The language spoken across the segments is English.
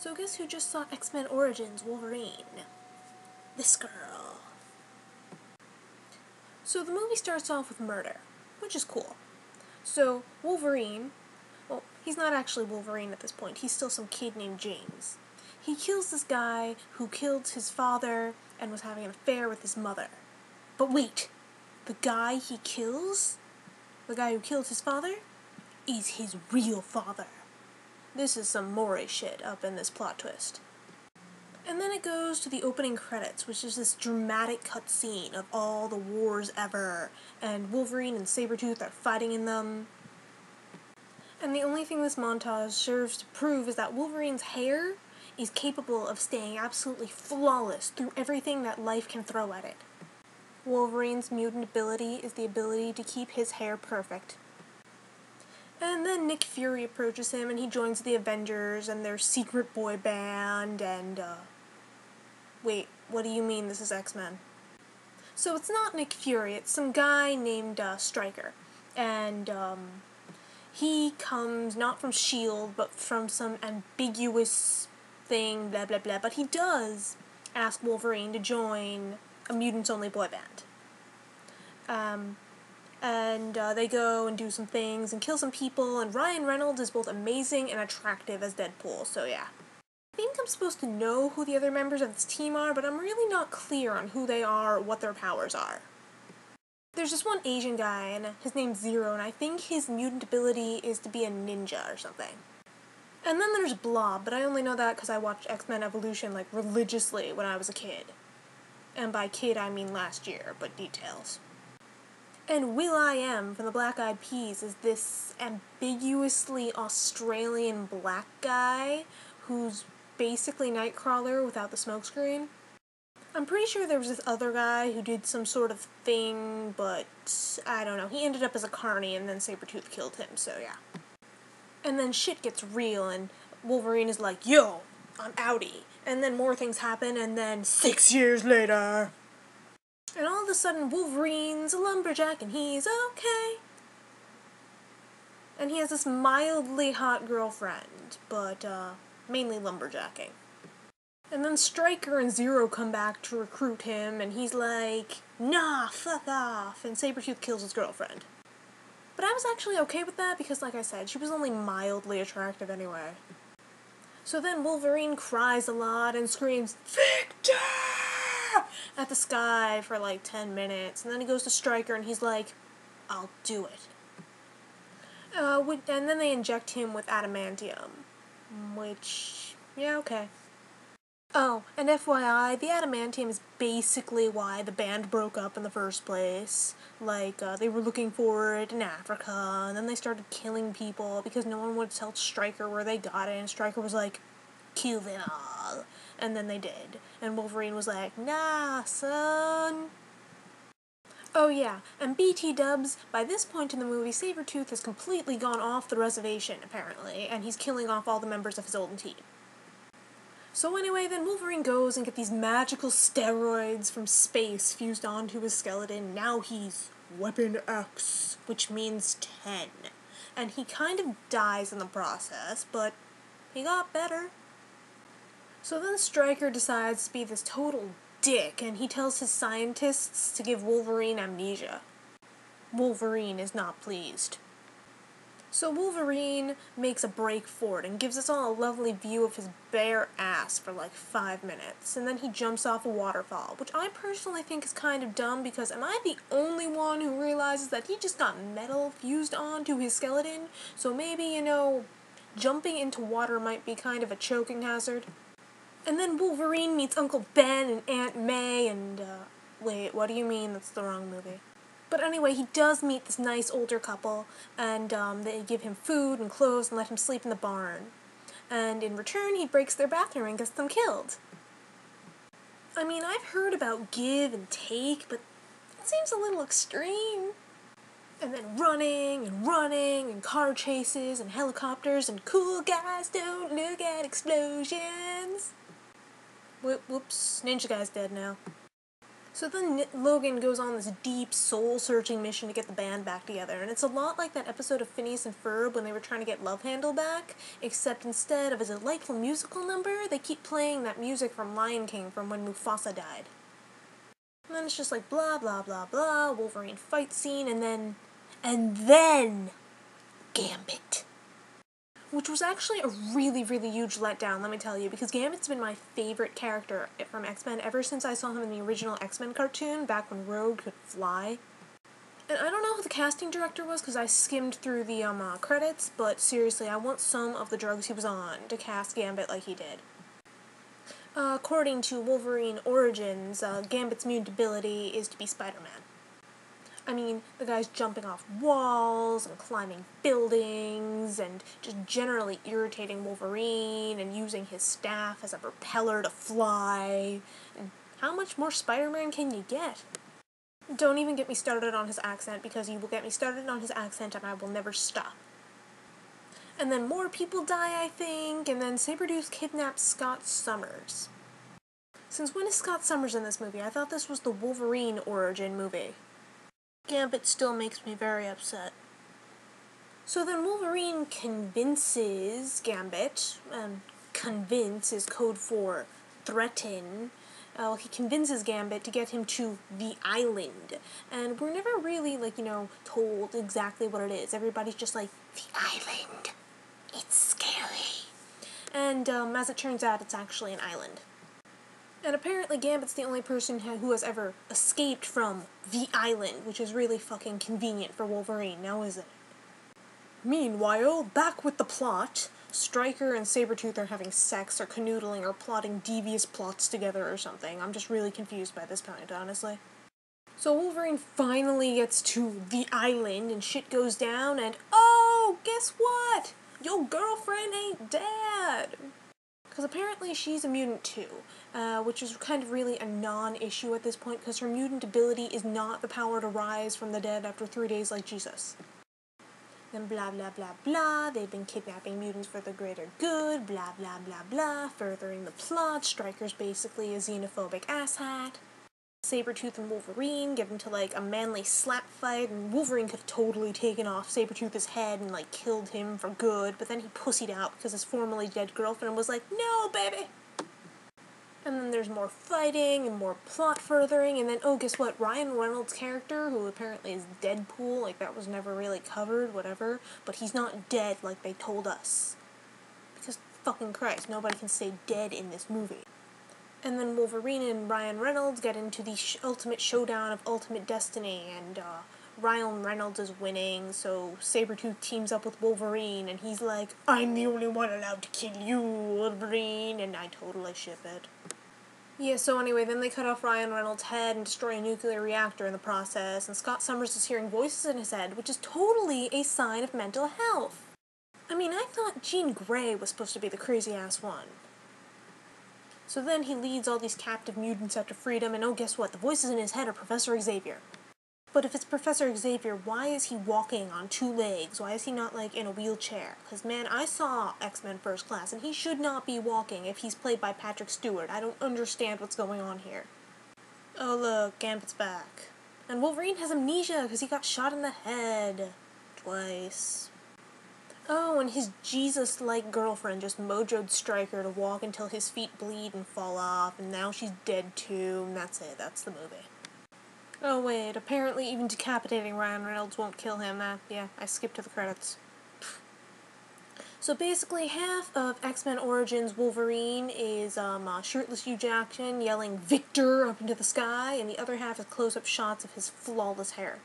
So guess who just saw X-Men Origins Wolverine? This girl. So the movie starts off with murder, which is cool. So Wolverine, well, he's not actually Wolverine at this point, he's still some kid named James. He kills this guy who killed his father and was having an affair with his mother. But wait, the guy he kills, the guy who killed his father, is his real father. This is some Maury shit up in this plot twist. And then it goes to the opening credits, which is this dramatic cutscene of all the wars ever, and Wolverine and Sabretooth are fighting in them. And the only thing this montage serves to prove is that Wolverine's hair is capable of staying absolutely flawless through everything that life can throw at it. Wolverine's mutant ability is the ability to keep his hair perfect. And then Nick Fury approaches him and he joins the Avengers and their secret boy band and, wait, what do you mean this is X-Men? So it's not Nick Fury, it's some guy named, Stryker. And, he comes not from S.H.I.E.L.D., but from some ambiguous thing, blah blah blah, but he does ask Wolverine to join a mutants-only boy band. They go and do some things and kill some people, and Ryan Reynolds is both amazing and attractive as Deadpool, so yeah. I think I'm supposed to know who the other members of this team are, but I'm really not clear on who they are or what their powers are. There's this one Asian guy, and his name's Zero, and I think his mutant ability is to be a ninja or something. And then there's Blob, but I only know that because I watched X-Men Evolution, like, religiously when I was a kid. And by kid, I mean last year, but details. And Will.I.Am from the Black Eyed Peas is this ambiguously Australian black guy who's basically Nightcrawler without the smokescreen. I'm pretty sure there was this other guy who did some sort of thing, but I don't know. He ended up as a carny and then Sabretooth killed him, so yeah. And then shit gets real and Wolverine is like, yo, I'm outie. And then more things happen and then 6 years later. And all of a sudden Wolverine's a lumberjack and he's okay. And he has this mildly hot girlfriend, but mainly lumberjacking. And then Stryker and Zero come back to recruit him, and he's like, nah, fuck off, and Sabretooth kills his girlfriend. But I was actually okay with that because, like I said, she was only mildly attractive anyway. So then Wolverine cries a lot and screams, Victor! At the sky for like 10 minutes, and then he goes to Stryker and he's like, I'll do it. And then they inject him with adamantium, which, yeah, okay. Oh, and FYI, the adamantium is basically why the band broke up in the first place. Like, they were looking for it in Africa, and then they started killing people because no one would tell Stryker where they got it, and Stryker was like, kill them all. And then they did. And Wolverine was like, nah, son. Oh yeah, and BT dubs, by this point in the movie, Sabretooth has completely gone off the reservation, apparently, and he's killing off all the members of his old team. So anyway, then Wolverine goes and gets these magical steroids from space fused onto his skeleton. Now he's Weapon X, which means 10. And he kind of dies in the process, but he got better. So then Stryker decides to be this total dick, and he tells his scientists to give Wolverine amnesia. Wolverine is not pleased. So Wolverine makes a break for it and gives us all a lovely view of his bare ass for like 5 minutes, and then he jumps off a waterfall, which I personally think is kind of dumb because am I the only one who realizes that he just got metal fused onto his skeleton? So maybe, jumping into water might be kind of a choking hazard. And then Wolverine meets Uncle Ben and Aunt May and, wait, what do you mean that's the wrong movie? But anyway, he does meet this nice older couple, and they give him food and clothes and let him sleep in the barn. And in return, he breaks their bathroom and gets them killed. I mean, I've heard about give and take, but it seems a little extreme. And then running, and car chases, and helicopters, and cool guys don't look at explosions. Whoops, Ninja Guy's dead now. So then Logan goes on this deep, soul-searching mission to get the band back together, and it's a lot like that episode of Phineas and Ferb when they were trying to get Love Handle back, except instead of a delightful musical number, they keep playing that music from Lion King from when Mufasa died. And then it's just like blah, blah, blah, blah, Wolverine fight scene, and then, Gambit. Which was actually a really, really huge letdown, let me tell you, because Gambit's been my favorite character from X-Men ever since I saw him in the original X-Men cartoon, back when Rogue could fly. And I don't know who the casting director was, because I skimmed through the credits, but seriously, I want some of the drugs he was on to cast Gambit like he did. According to Wolverine Origins, Gambit's mutant ability is to be Spider-Man. I mean, the guy's jumping off walls and climbing buildings and just generally irritating Wolverine and using his staff as a propeller to fly. And how much more Spider-Man can you get? Don't even get me started on his accent, because you will get me started on his accent and I will never stop. And then more people die, I think, and then Sabretooth kidnaps Scott Summers. Since when is Scott Summers in this movie? I thought this was the Wolverine origin movie. Gambit still makes me very upset. So then Wolverine convinces Gambit, and convince is code for threaten. He convinces Gambit to get him to the island. And we're never really, told exactly what it is. Everybody's just like, the island. It's scary. And as it turns out, it's actually an island. And apparently Gambit's the only person who has ever escaped from the island, which is really fucking convenient for Wolverine, now isn't it? Meanwhile, back with the plot, Stryker and Sabretooth are having sex or canoodling or plotting devious plots together or something. I'm just really confused by this point, honestly. So Wolverine finally gets to the island and shit goes down and, oh, guess what? Your girlfriend ain't dead! Because apparently she's a mutant too, which is kind of really a non-issue at this point, because her mutant ability is not the power to rise from the dead after 3 days like Jesus. Then blah blah blah blah, they've been kidnapping mutants for the greater good, blah blah blah blah, furthering the plot, Stryker's basically a xenophobic asshat. Sabretooth and Wolverine get into a manly slap fight, and Wolverine could have totally taken off Sabretooth's head and killed him for good, but then he pussied out because his formerly dead girlfriend was like, no, baby! And then there's more fighting and more plot furthering, and then, oh, guess what? Ryan Reynolds' character, who apparently is Deadpool, that was never really covered, whatever, but he's not dead like they told us. Because fucking Christ, nobody can stay dead in this movie. And then Wolverine and Ryan Reynolds get into the ultimate showdown of Ultimate Destiny, and Ryan Reynolds is winning, so Sabretooth teams up with Wolverine, and he's like, I'm the only one allowed to kill you, Wolverine, and I totally ship it. Yeah, so anyway, then they cut off Ryan Reynolds' head and destroy a nuclear reactor in the process, and Scott Summers is hearing voices in his head, which is totally a sign of mental health. I mean, I thought Jean Grey was supposed to be the crazy-ass one. So then he leads all these captive mutants out to freedom, and oh, guess what? The voices in his head are Professor Xavier. But if it's Professor Xavier, why is he walking on 2 legs? Why is he not, in a wheelchair? Because, man, I saw X-Men First Class, and he should not be walking if he's played by Patrick Stewart. I don't understand what's going on here. Oh, look, Gambit's back. And Wolverine has amnesia because he got shot in the head. Twice. Oh, and his Jesus-like girlfriend just mojoed Stryker to walk until his feet bleed and fall off, and now she's dead too, and that's it. That's the movie. Oh wait, apparently even decapitating Ryan Reynolds won't kill him. Yeah, I skipped to the credits. So basically, half of X-Men Origins Wolverine is shirtless Hugh Jackman yelling "Victor" up into the sky, and the other half is close-up shots of his flawless hair.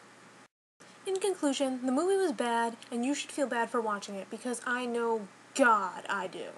In conclusion, the movie was bad, and you should feel bad for watching it, because I know God I do.